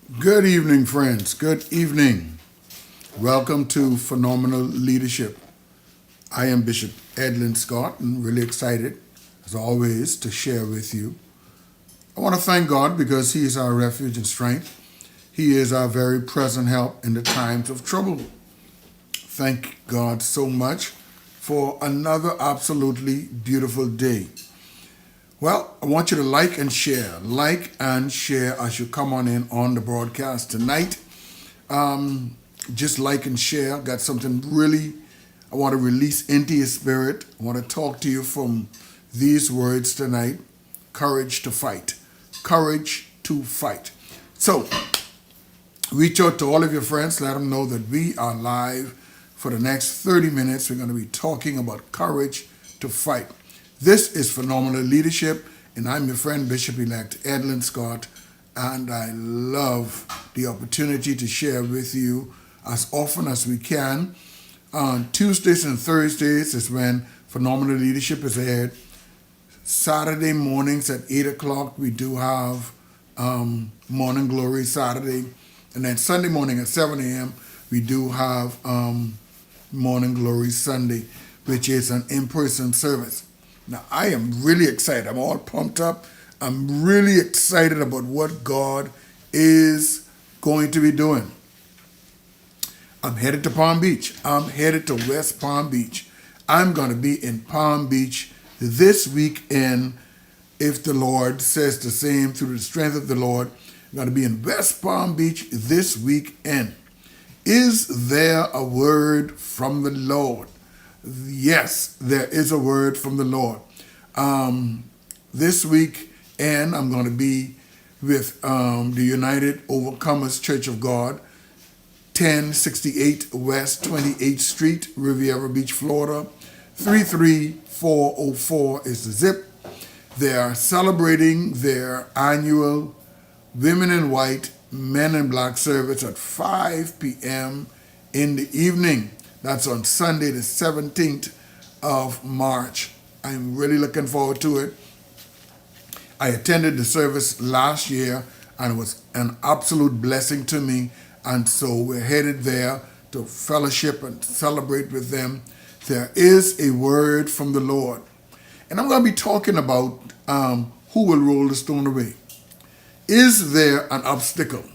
Good evening, friends. Good evening. Welcome to Phenomenal Leadership. I am Bishop Edlin Scott and really excited, as always, to share with you. I want to thank God because He is our refuge and strength. He is our very present help in the times of trouble. Thank God so much for another absolutely beautiful day. Well, I want you to like and share. Like and share as you come on in on the broadcast tonight. Just like and share. Got something really I want to release into your spirit. I want to talk to you from these words tonight. Courage to fight. Courage to fight. So, reach out to all of your friends. Let them know that we are live for the next 30 minutes. We're going to be talking about courage to fight. This is Phenomenal Leadership, and I'm your friend, Bishop-elect Edlin Scott, and I love the opportunity to share with you as often as we can. On Tuesdays and Thursdays is when Phenomenal Leadership is aired. Saturday mornings at 8 o'clock, we do have Morning Glory Saturday. And then Sunday morning at 7 a.m., we do have Morning Glory Sunday, which is an in-person service. Now, I am really excited. I'm all pumped up. I'm really excited about what God is going to be doing. I'm headed to Palm Beach. I'm headed to West Palm Beach. I'm going to be in Palm Beach this weekend, if the Lord says the same, through the strength of the Lord. I'm going to be in West Palm Beach this weekend. Is there a word from the Lord? Yes, there is a word from the Lord. This weekend, I'm going to be with the United Overcomers Church of God, 1068 West 28th Street, Riviera Beach, Florida. 33404 is the zip. They are celebrating their annual Women in White, Men in Black service at 5 p.m. in the evening. That's on Sunday, the 17th of March. I'm really looking forward to it. I attended the service last year and it was an absolute blessing to me. And so we're headed there to fellowship and celebrate with them. There is a word from the Lord. And I'm going to be talking about who will roll the stone away. Is there an obstacle?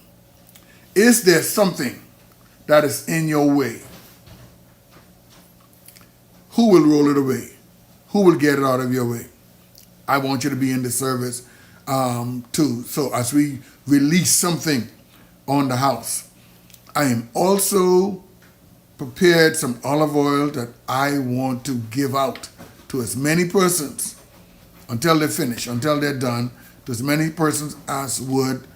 Is there something that is in your way? Who will roll it away? Who will get it out of your way? I want you to be in the service too. So as we release something on the house, I am also prepared some olive oil that I want to give out to as many persons until they're finished, until they're done, to as many persons as would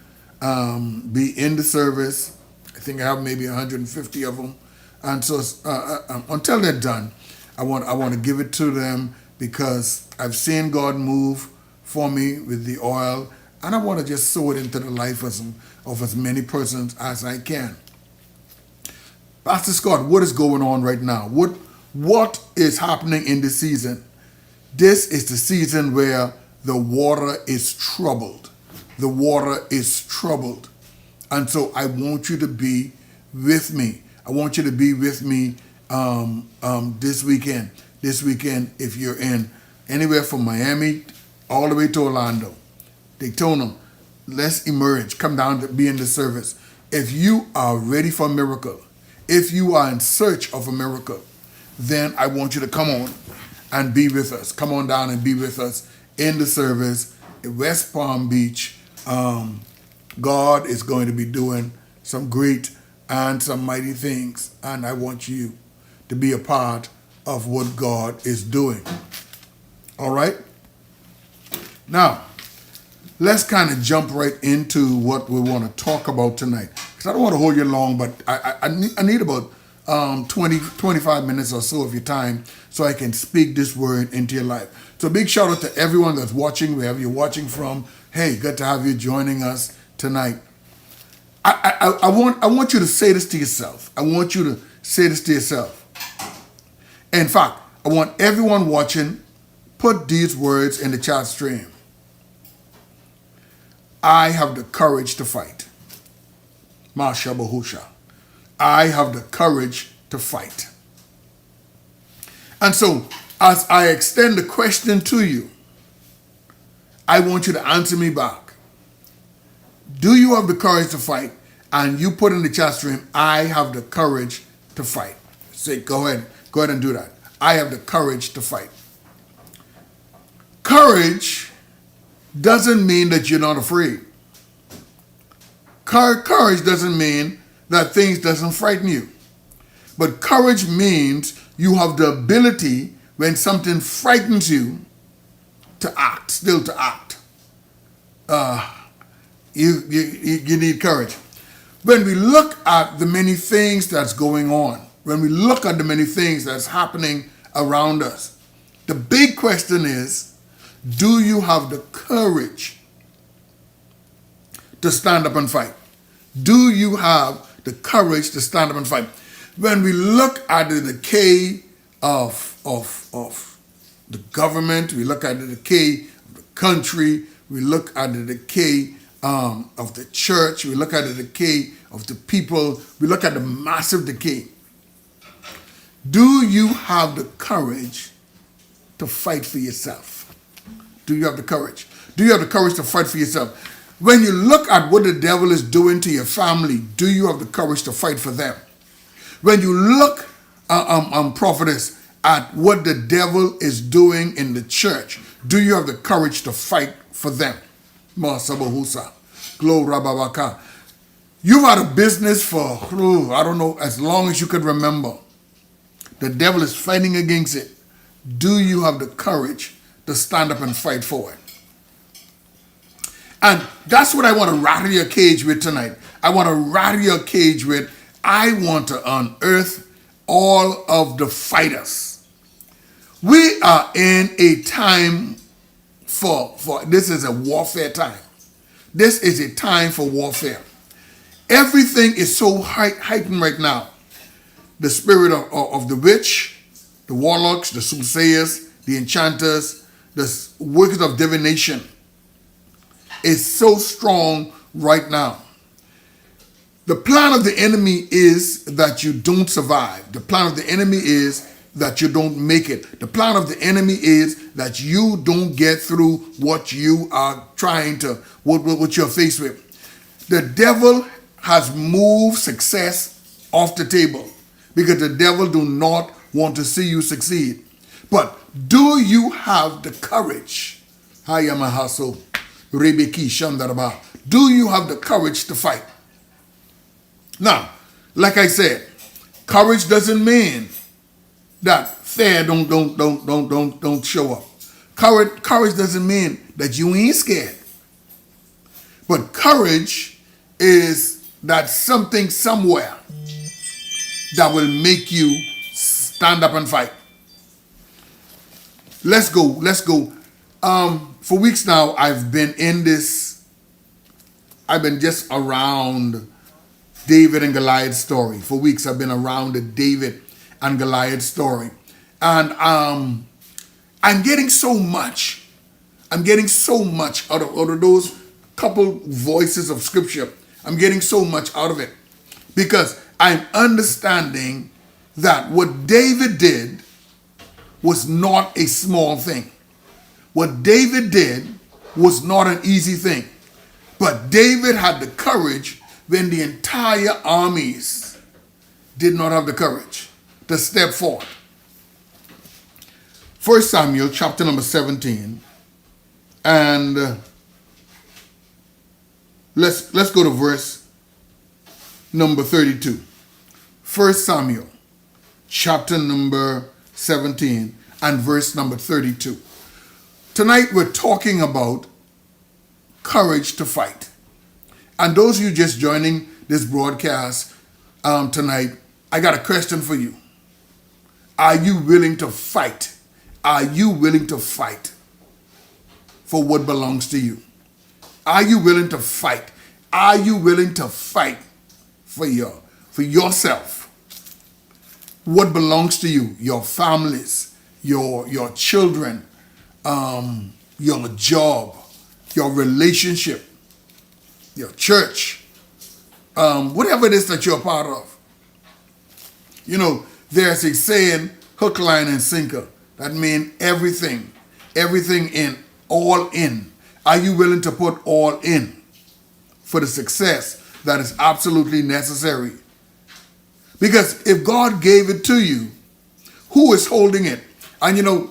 be in the service. I think I have maybe 150 of them. And so until they're done, I want to give it to them because I've seen God move for me with the oil, and I want to just sow it into the life of as many persons as I can. Pastor Scott, what is going on right now? What is happening in this season? This is the season where the water is troubled. The water is troubled. And so I want you to be with me. I want you to be with me this weekend. This weekend, if you're in anywhere from Miami all the way to Orlando, Daytona, let's emerge. Come down to be in the service. If you are ready for a miracle, if you are in search of a miracle, then I want you to come on and be with us. Come on down and be with us in the service in West Palm Beach. God is going to be doing some great and some mighty things, and I want you to be a part of what God is doing. All right? Now, let's kind of jump right into what we want to talk about tonight. Because I don't want to hold you long, but I need about 25 minutes or so of your time so I can speak this word into your life. So big shout out to everyone that's watching, wherever you're watching from. Hey, good to have you joining us tonight. I want you to say this to yourself. I want you to say this to yourself. In fact, I want everyone watching, put these words in the chat stream. I have the courage to fight. Masha Bahusha. I have the courage to fight. And so, as I extend the question to you, I want you to answer me back. Do you have the courage to fight? And you put in the chat stream, I have the courage to fight. Say, go ahead and do that. I have the courage to fight. Courage doesn't mean that you're not afraid. Courage doesn't mean that things doesn't frighten you. But courage means you have the ability, when something frightens you, to act, still to act. You need courage. When we look at the many things that's going on, when we look at the many things that's happening around us, the big question is, do you have the courage to stand up and fight? Do you have the courage to stand up and fight? When we look at the decay of the government, we look at the decay of the country, we look at the decay of the church, we look at the decay of the people, we look at the massive decay. Do you have the courage to fight for yourself? Do you have the courage? Do you have the courage to fight for yourself? When you look at what the devil is doing to your family, do you have the courage to fight for them? When you look, prophetess, at what the devil is doing in the church, do you have the courage to fight for them? Masabahusa, Glo Rababaka. You've had a business for, I don't know, as long as you could remember. The devil is fighting against it. Do you have the courage to stand up and fight for it? And that's what I want to rattle your cage with tonight. I want to rattle your cage with, I want to unearth all of the fighters. We are in a time for this is a warfare time. This is a time for warfare. Everything is so heightened right now. The spirit of the witch, the warlocks, the soothsayers, the enchanters, the workers of divination is so strong right now. The plan of the enemy is that you don't survive. The plan of the enemy is that you don't make it. The plan of the enemy is that you don't get through what you are trying to, what you're faced with. The devil has moved success off the table because the devil do not want to see you succeed. But do you have the courage? Hayamahaso, Rebeki Shandaraba. Do you have the courage to fight? Now, like I said, courage doesn't mean that fear don't show up. Courage doesn't mean that you ain't scared. But courage is that something somewhere that will make you stand up and fight. Let's go. For weeks now, I've been just around David and Goliath story. For weeks, I've been around the David and Goliath story. And I'm getting so much out of those couple voices of scripture. I'm getting so much out of it because I'm understanding that what David did was not a small thing. What David did was not an easy thing. But David had the courage when the entire armies did not have the courage to step forward. 1 Samuel chapter number 17. And let's go to verse number 32. 1 Samuel chapter number 17 and verse number 32. Tonight we're talking about courage to fight. And those of you just joining this broadcast tonight, I got a question for you. Are you willing to fight? Are you willing to fight for what belongs to you? Are you willing to fight? Are you willing to fight for yourself? What belongs to you? Your families, your children, your job, your relationship, your church. whatever it is that you're a part of. You know, there's a saying, hook, line, and sinker. That means everything in, all in. Are you willing to put all in for the success that is absolutely necessary? Because if God gave it to you, who is holding it? And you know,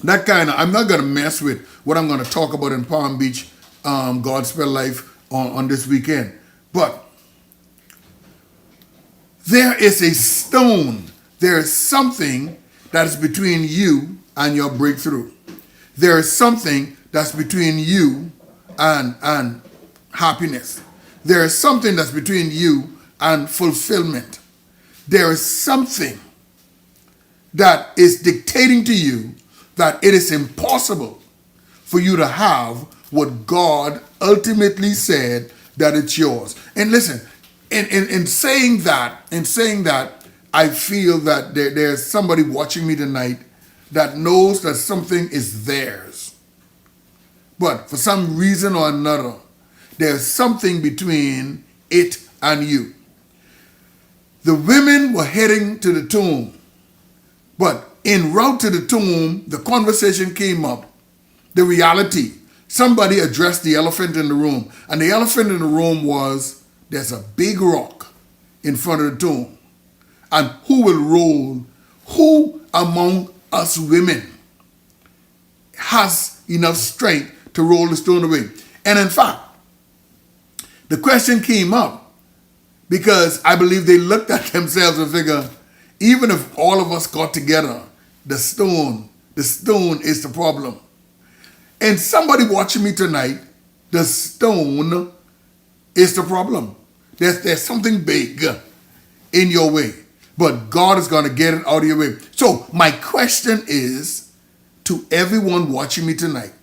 I'm not going to mess with what I'm going to talk about in Palm Beach, Godspell Life on this weekend. But there is a stone. There is something that is between you and your breakthrough. There is something that's between you and happiness. There is something that's between you and fulfillment. There is something that is dictating to you that it is impossible for you to have what God ultimately said that it's yours. And listen, in saying that, I feel that there's somebody watching me tonight that knows that something is theirs. But for some reason or another, there's something between it and you. The women were heading to the tomb, but en route to the tomb, the conversation came up. The reality, somebody addressed the elephant in the room, and the elephant in the room was, there's a big rock in front of the tomb. And who will roll? Who among us women has enough strength to roll the stone away? And in fact, the question came up because I believe they looked at themselves and figured, even if all of us got together, the stone is the problem. And somebody watching me tonight, the stone is the problem. There's something big in your way, but God is going to get it out of your way. So my question is to everyone watching me tonight,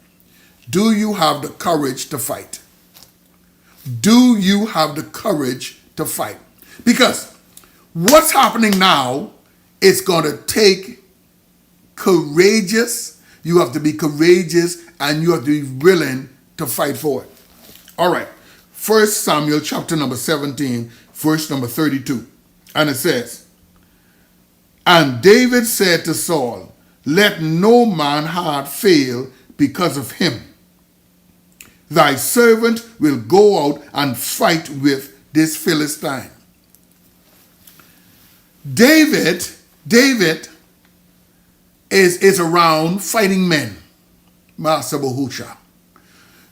do you have the courage to fight? Do you have the courage to fight? Because what's happening now is going to take courageous. You have to be courageous and you have to be willing to fight for it. All right. 1 Samuel chapter number 17, verse number 32. And it says, and David said to Saul, let no man heart fail because of him. Thy servant will go out and fight with this Philistine. David is around fighting men. Master Bahusha.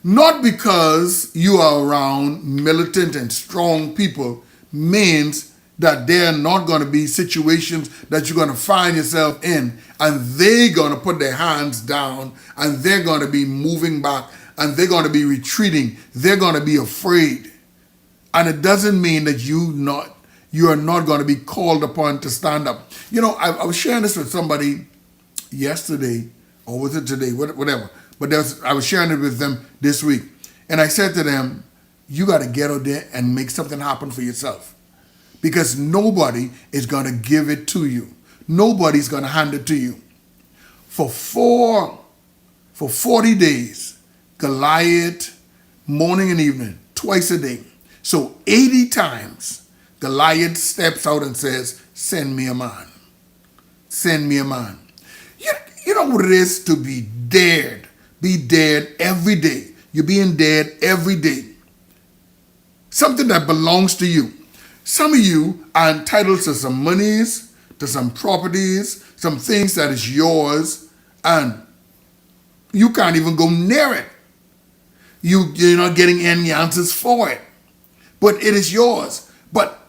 Not because you are around militant and strong people means that there are not going to be situations that you're going to find yourself in and they're going to put their hands down and they're going to be moving back and they're going to be retreating. They're going to be afraid. And it doesn't mean that you are not going to be called upon to stand up. You know, I was sharing this with somebody yesterday, or was it today, whatever. But I was sharing it with them this week. And I said to them, you got to get out there and make something happen for yourself. Because nobody is going to give it to you. Nobody's going to hand it to you. For 40 days, Goliath, morning and evening, twice a day. So 80 times, Goliath steps out and says, send me a man. Send me a man. You know what it is to be dared. Be dared every day. You're being dared every day. Something that belongs to you. Some of you are entitled to some monies, to some properties, some things that is yours, and you can't even go near it. You're not getting any answers for it. But it is yours. But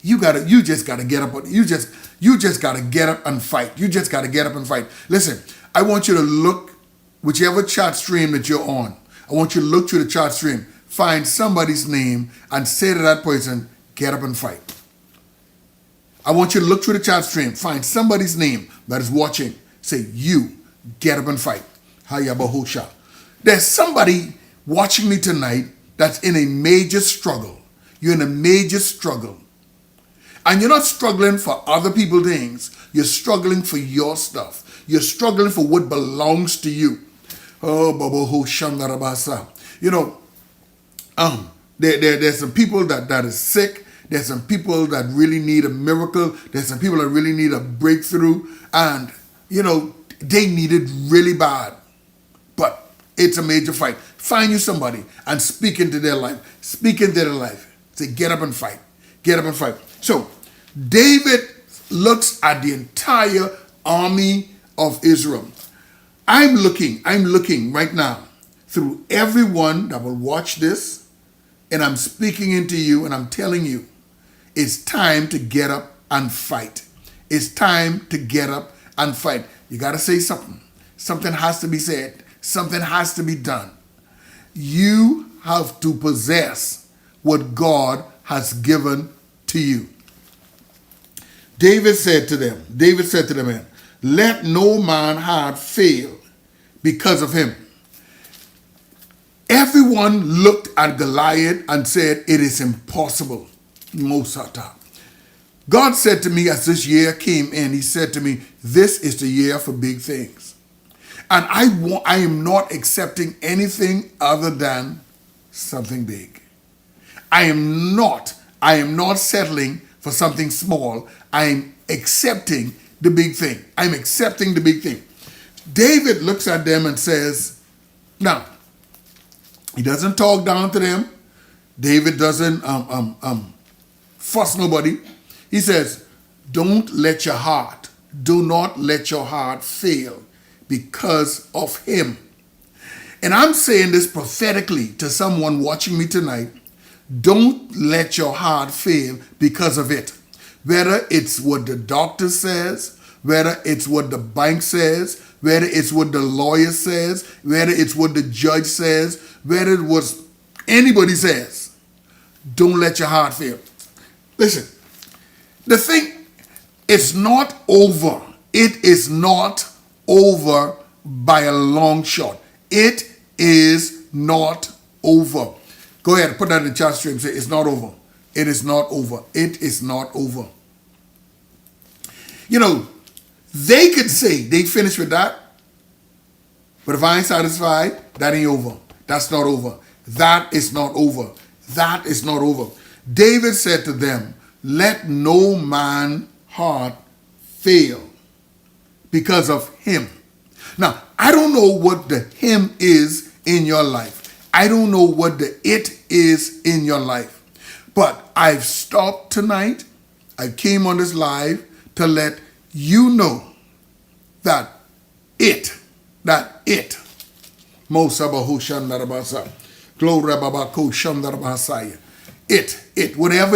you just gotta get up. You just gotta get up and fight. You just gotta get up and fight. Listen, I want you to look, whichever chat stream that you're on, I want you to look through the chat stream, find somebody's name and say to that person, get up and fight. I want you to look through the chat stream, find somebody's name that is watching, say, you, get up and fight. Haya Bahusha. There's somebody watching me tonight that's in a major struggle. You're in a major struggle. And you're not struggling for other people's things. You're struggling for your stuff. You're struggling for what belongs to you. Oh, Babahu Shandarabasa. You know, There's some people that is sick. There's some people that really need a miracle. There's some people that really need a breakthrough. And, they need it really bad. But it's a major fight. Find you somebody and speak into their life. Speak into their life. Say, get up and fight. Get up and fight. So, David looks at the entire army of Israel. I'm looking right now through everyone that will watch this, and I'm speaking into you and I'm telling you, it's time to get up and fight. It's time to get up and fight. You got to say something. Something has to be said. Something has to be done. You have to possess what God has given to you. David said to them, let no man heart fail because of him. Everyone looked at Goliath and said, it is impossible. Mosata. God said to me as this year came in, he said to me, this is the year for big things. And I am not accepting anything other than something big. I am not settling for something small. I am accepting the big thing. I'm accepting the big thing. David looks at them and says, now, he doesn't talk down to them. David doesn't fuss nobody. He says, do not let your heart fail because of him. And I'm saying this prophetically to someone watching me tonight. Don't let your heart fail because of it. Whether it's what the doctor says, whether it's what the bank says, whether it's what the lawyer says, whether it's what the judge says, whether it was anybody says, don't let your heart fail. Listen, the thing is not over. It is not over by a long shot. It is not over. Go ahead, put that in the chat stream. Say, it's not over. It is not over. It is not over. They could say they finished with that, but if I ain't satisfied, that ain't over. That's not over. That is not over. That is not over. David said to them, let no man heart fail because of him. Now, I don't know what the him is in your life. I don't know what the it is in your life. But I've stopped tonight. I came on this live to let you know that it, whatever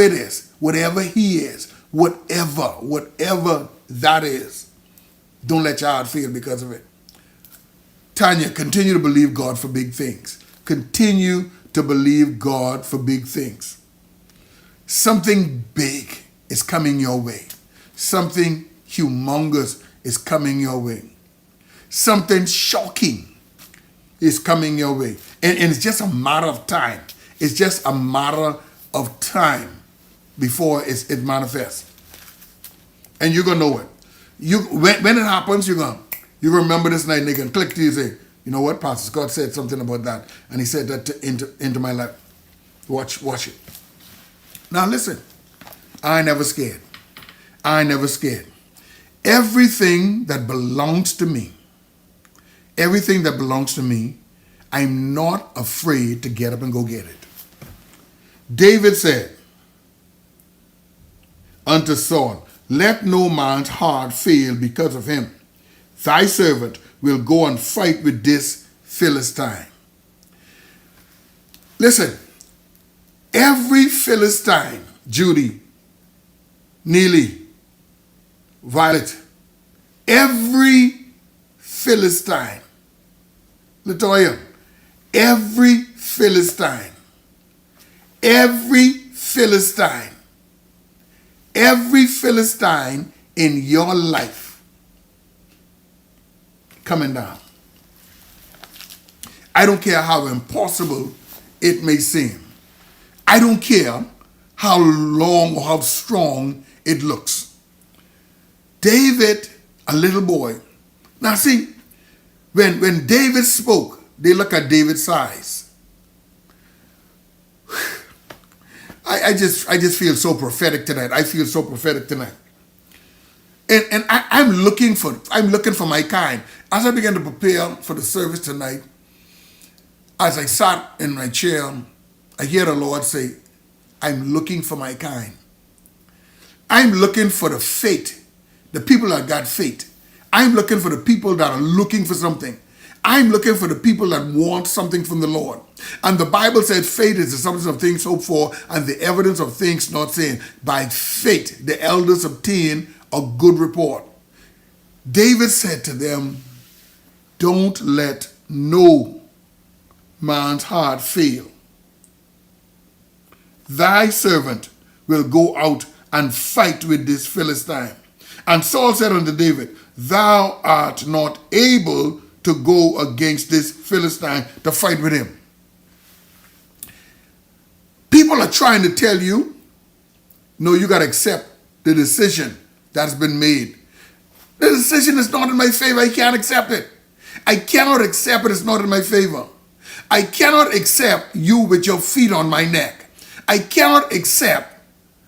it is, whatever he is, whatever that is, don't let your heart fail because of it. Tanya, continue to believe God for big things. Continue to believe God for big things. Something big is coming your way. Something humongous is coming your way. Something shocking is coming your way. And it's just a matter of time. It's just a matter of time before it manifests. And you're going to know it. When it happens, you remember this night and they can click to you and say, you know what, Pastor Scott said something about that. And he said that into my life. Watch it. Now listen, I ain't never scared. I ain't never scared. Everything that belongs to me, I'm not afraid to get up and go get it. David said unto Saul, let no man's heart fail because of him. Thy servant will go and fight with this Philistine. Listen, every Philistine, Judy, Neely, Violet, every Philistine, Latoya, every Philistine in your life coming down. I don't care how impossible it may seem. I don't care how long or how strong it looks. David, a little boy. Now see, when David spoke, they look at David's size. I just feel so prophetic tonight. I feel so prophetic tonight. And I'm looking for my kind. As I began to prepare for the service tonight, as I sat in my chair, I hear the Lord say, I'm looking for my kind. I'm looking for the faith, the people that got faith. I'm looking for the people that are looking for something. I'm looking for the people that want something from the Lord. And the Bible said faith is the substance of things hoped for and the evidence of things not seen. By faith, the elders obtained a good report. David said to them, don't let no man's heart fail. Thy servant will go out and fight with this Philistine. And Saul said unto David, thou art not able to go against this Philistine to fight with him. People are trying to tell you, no, you got to accept the decision that's been made. The decision is not in my favor. I can't accept it. I cannot accept it. It's not in my favor. I cannot accept you with your feet on my neck. I cannot accept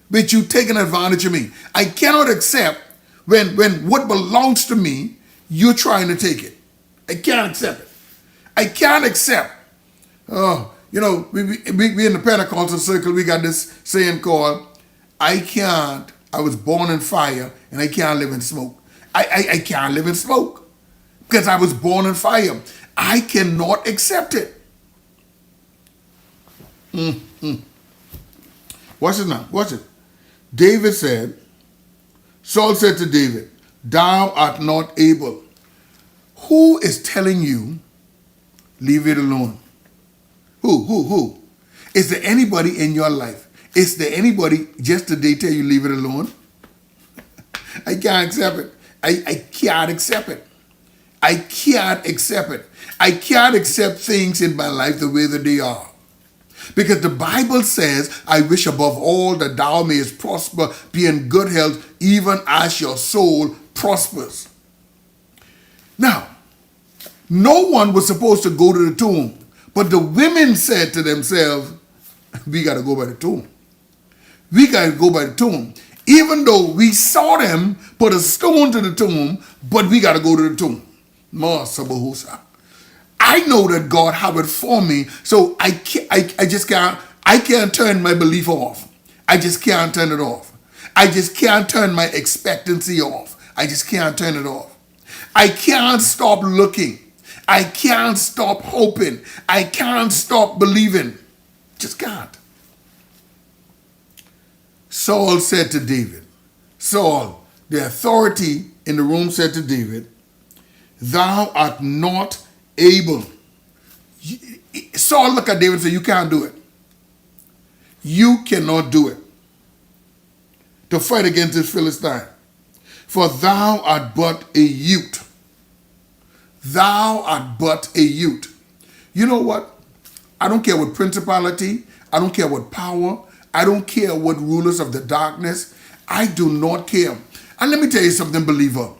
with you taking advantage of me. I cannot accept when what belongs to me, you're trying to take it. I can't accept it. I can't accept. Oh, we in the Pentecostal circle, we got this saying called, I was born in fire and I can't live in smoke. I can't live in smoke because I was born in fire. I cannot accept it. Watch it now. Watch it. David said, Saul said to David, thou art not able. Who is telling you, leave it alone? Who? Is there anybody in your life? Is there anybody just today tell you leave it alone? I can't accept it. I can't accept it. I can't accept it. I can't accept things in my life the way that they are. Because the Bible says, I wish above all that thou mayest prosper, be in good health, even as your soul prospers. Now, no one was supposed to go to the tomb, but the women said to themselves, we got to go by the tomb. We got to go by the tomb. Even though we saw them put a stone to the tomb, but we got to go to the tomb. I know that God have it for me, so I can't turn my belief off. I just can't turn it off. I just can't turn my expectancy off. I just can't turn it off. I can't stop looking. I can't stop hoping. I can't stop believing. Just can't. Saul said to David, Saul, the authority in the room said to David, thou art not able. Saul looked at David and said, you can't do it. You cannot do it to fight against this Philistine. For thou art but a youth. Thou art but a youth. You know what? I don't care what principality. I don't care what power. I don't care what rulers of the darkness. I do not care. And let me tell you something, believer.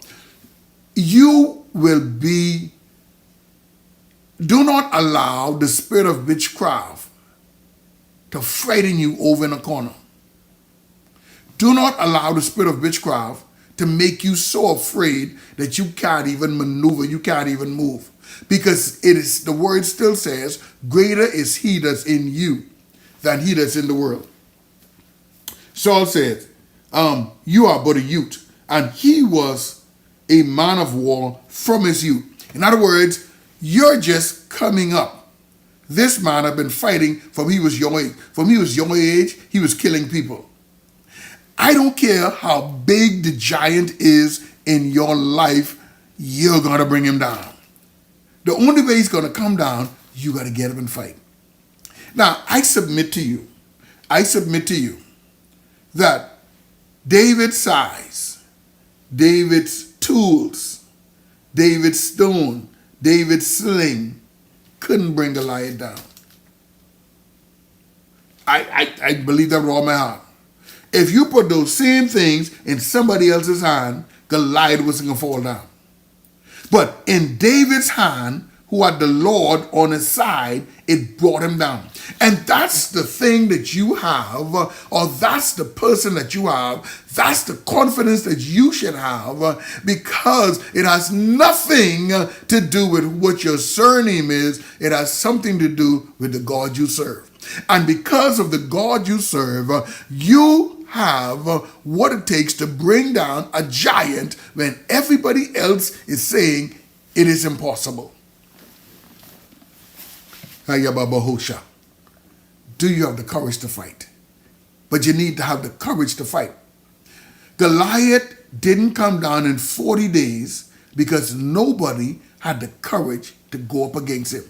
You will be... Do not allow the spirit of witchcraft to frighten you over in a corner. Do not allow the spirit of witchcraft to make you so afraid that you can't even maneuver, you can't even move. Because the word still says, greater is he that's in you than he that's in the world. Saul said, you are but a youth, and he was a man of war from his youth. In other words, you're just coming up. This man had been fighting from he was your age. From he was your age, he was killing people. I don't care how big the giant is in your life, you're going to bring him down. The only way he's going to come down, you got to get up and fight. Now, I submit to you that David's size, David's tools, David's stone, David's sling couldn't bring Goliath down. I believe that with all my heart. If you put those same things in somebody else's hand, Goliath wasn't going to fall down. But in David's hand, who had the Lord on his side, it brought him down. And that's the thing that you have, or that's the person that you have, that's the confidence that you should have, because it has nothing to do with what your surname is. It has something to do with the God you serve. And because of the God you serve, you have what it takes to bring down a giant when everybody else is saying it is impossible. Do you have the courage to fight? But you need to have the courage to fight. Goliath didn't come down in 40 days because nobody had the courage to go up against him.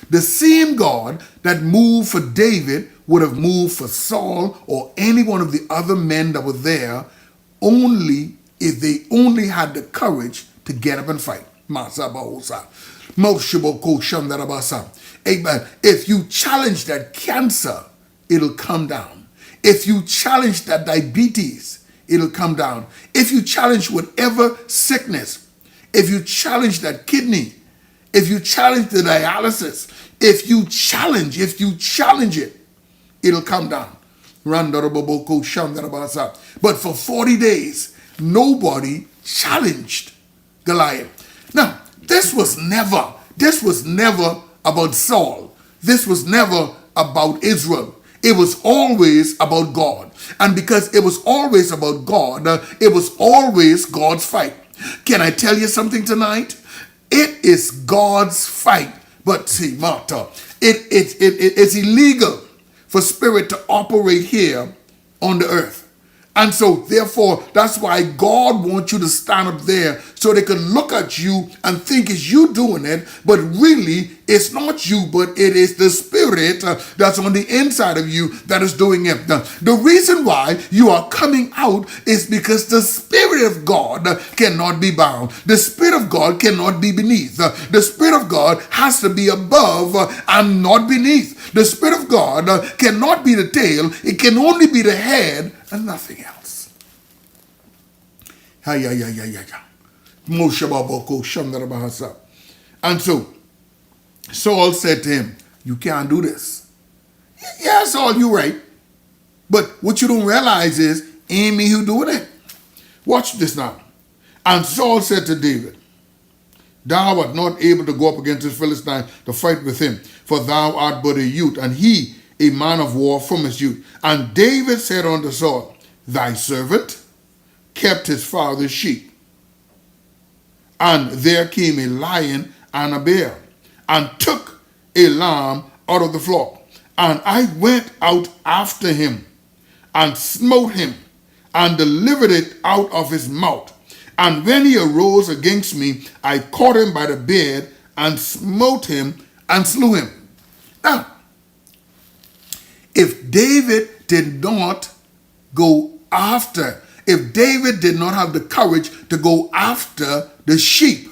The same God that moved for David would have moved for Saul or any one of the other men that were there, only if they only had the courage to get up and fight. Amen. If you challenge that cancer, it'll come down. If you challenge that diabetes, it'll come down. If you challenge whatever sickness, if you challenge that kidney, if you challenge the dialysis, if you challenge it, it'll come down. But for 40 days, nobody challenged Goliath. Now, this was never about Saul. This was never about Israel. It was always about God. And because it was always about God, it was always God's fight. Can I tell you something tonight? It is God's fight. But see, Martha, it's illegal for spirit to operate here on the earth. And so, therefore, that's why God wants you to stand up there so they can look at you and think it's you doing it, but really, it's not you, but it is the spirit that's on the inside of you that is doing it. The reason why you are coming out is because the Spirit of God cannot be bound. The Spirit of God cannot be beneath. The Spirit of God has to be above and not beneath. The Spirit of God cannot be the tail. It can only be the head and nothing else. And so Saul said to him, you can't do this. Yeah, Saul, you're right. But what you don't realize is, ain't me who doing it. Watch this now. And Saul said to David, thou art not able to go up against this Philistine to fight with him, for thou art but a youth, and he a man of war from his youth. And David said unto Saul, thy servant kept his father's sheep. And there came a lion and a bear, and took a lamb out of the flock. And I went out after him, and smote him, and delivered it out of his mouth. And when he arose against me, I caught him by the beard, and smote him, and slew him. Now, if David did not if David did not have the courage to go after the sheep,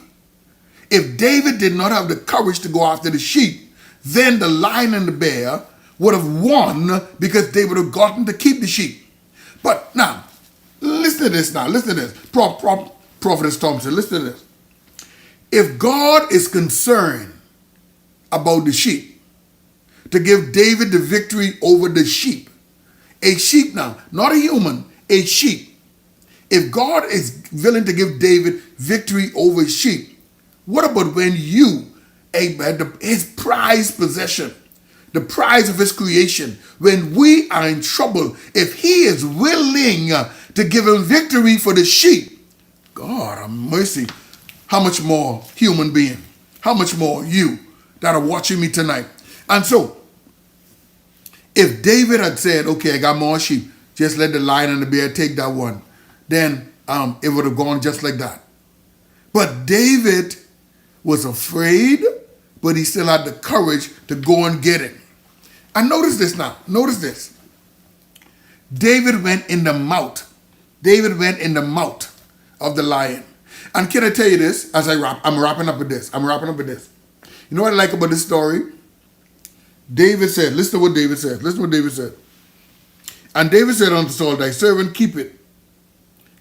if David did not have the courage to go after the sheep, then the lion and the bear would have won because they would have gotten to keep the sheep. But now, listen to this now. Listen to this. Prophetess Thompson, listen to this. If God is concerned about the sheep, to give David the victory over the sheep, a sheep now, not a human, a sheep. If God is willing to give David victory over sheep, what about when you, his prized possession, the prize of his creation, when we are in trouble, if he is willing to give him victory for the sheep, God have mercy, how much more human being, how much more you that are watching me tonight. And so, if David had said, okay, I got more sheep, just let the lion and the bear take that one, then it would have gone just like that. But David was afraid, but he still had the courage to go and get it. And notice this now. Notice this. David went in the mouth. David went in the mouth of the lion. And can I tell you this as I'm wrapping up with this. You know what I like about this story? David said, listen to what David said. And David said unto Saul, thy servant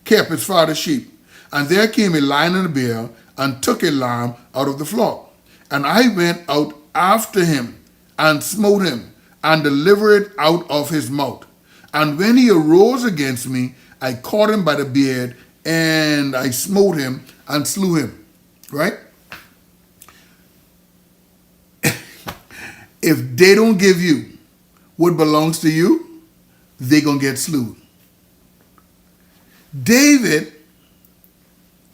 kept his father's sheep. And there came a lion and a bear, and took a lamb out of the flock. And I went out after him and smote him and delivered out of his mouth. And when he arose against me, I caught him by the beard and I smote him and slew him. Right? If they don't give you what belongs to you, they're going to get slew. David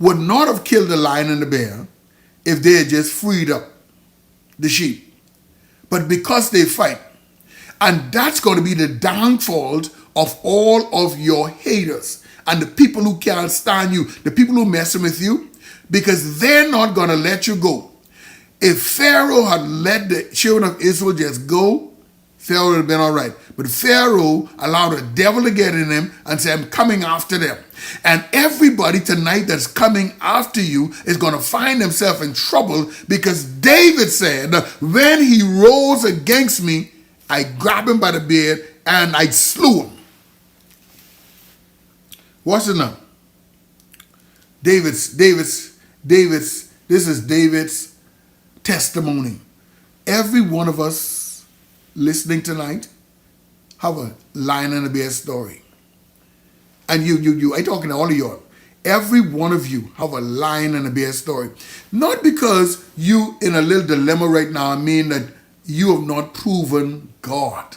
would not have killed the lion and the bear if they had just freed up the sheep. But because they fight, and that's going to be the downfall of all of your haters and the people who can't stand you, the people who messing with you, because they're not going to let you go. If Pharaoh had let the children of Israel just go, Pharaoh would have been all right. But Pharaoh allowed the devil to get in him and say, I'm coming after them. And everybody tonight that's coming after you is going to find himself in trouble, because David said, when he rose against me, I grabbed him by the beard and I slew him. Watch it now. This is David's testimony. Every one of us listening tonight have a lion and a bear story. And I'm talking to all of y'all. Every one of you have a lion and a bear story. Not because you in a little dilemma right now, I mean that you have not proven God.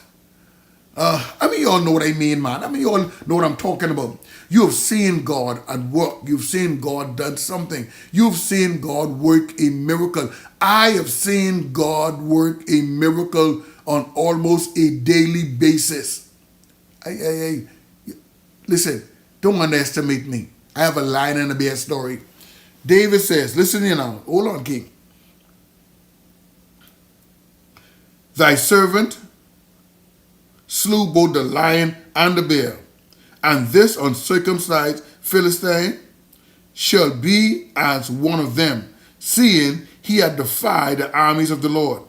You all know what I mean, man. You all know what I'm talking about. You have seen God at work. You've seen God done something. You've seen God work a miracle. I have seen God work a miracle on almost a daily basis. Listen, don't underestimate me. I have a lion and a bear story. David says, listen here now. Hold on, King. Thy servant slew both the lion and the bear, and this uncircumcised Philistine shall be as one of them, seeing he had defied the armies of the Lord.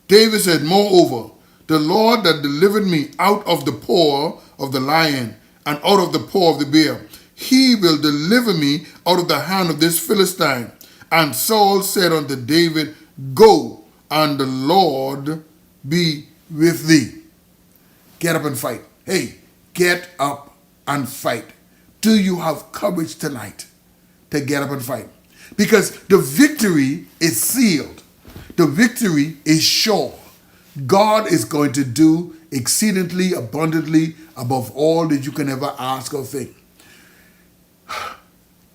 David said, moreover, the Lord that delivered me out of the paw of the lion and out of the paw of the bear, he will deliver me out of the hand of this Philistine. And Saul said unto David, go, and the Lord be with thee. Get up and fight. Hey, get up and fight. Do you have courage tonight to get up and fight? Because the victory is sealed. The victory is sure. God is going to do exceedingly abundantly above all that you can ever ask or think.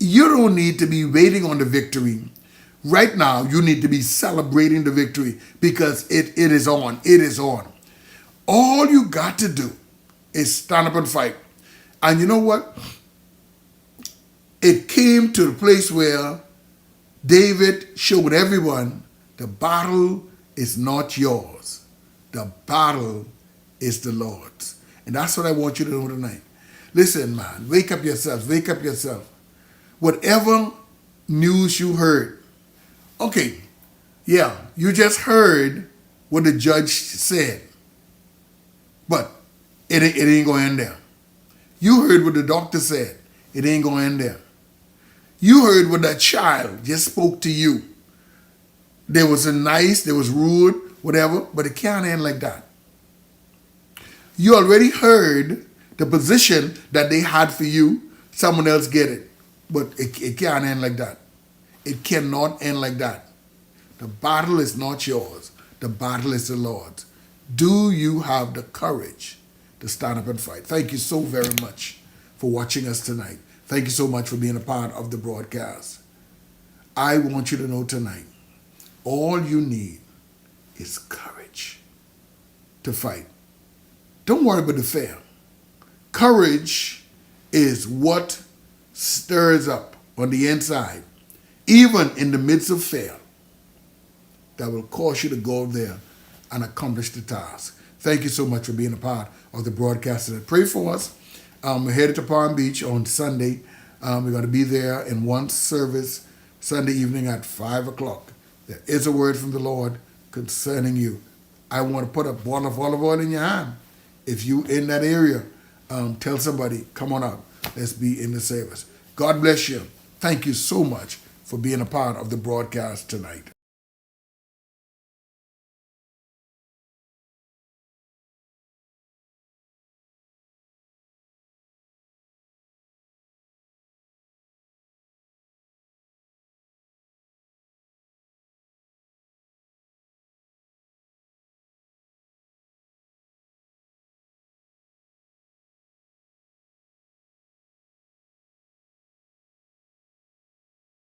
You don't need to be waiting on the victory. Right now, you need to be celebrating the victory, because it is on. It is on. All you got to do is stand up and fight. And you know what? It came to the place where David showed everyone the battle is not yours. The battle is the Lord's. And that's what I want you to know tonight. Listen, man, wake up yourself. Wake up yourself. Whatever news you heard, okay, yeah, you just heard what the judge said. But it ain't going to end there. You heard what the doctor said. It ain't going to end there. You heard what that child just spoke to you. There was nice, there was rude, whatever, but it can't end like that. You already heard the position that they had for you. Someone else get it. But it can't end like that. It cannot end like that. The battle is not yours. The battle is the Lord's. Do you have the courage to stand up and fight? Thank you so very much for watching us tonight. Thank you so much for being a part of the broadcast. I want you to know tonight, all you need is courage to fight. Don't worry about the fear. Courage is what stirs up on the inside, even in the midst of fear, that will cause you to go out there and accomplish the task. Thank you so much for being a part of the broadcast today. Pray for us. We're headed to Palm Beach on Sunday. We're going to be there in one service Sunday evening at 5 o'clock. There is a word from the Lord concerning you. I want to put a bottle of olive oil in your hand. If you in that area, tell somebody, come on out. Let's be in the service. God bless you. Thank you so much for being a part of the broadcast tonight.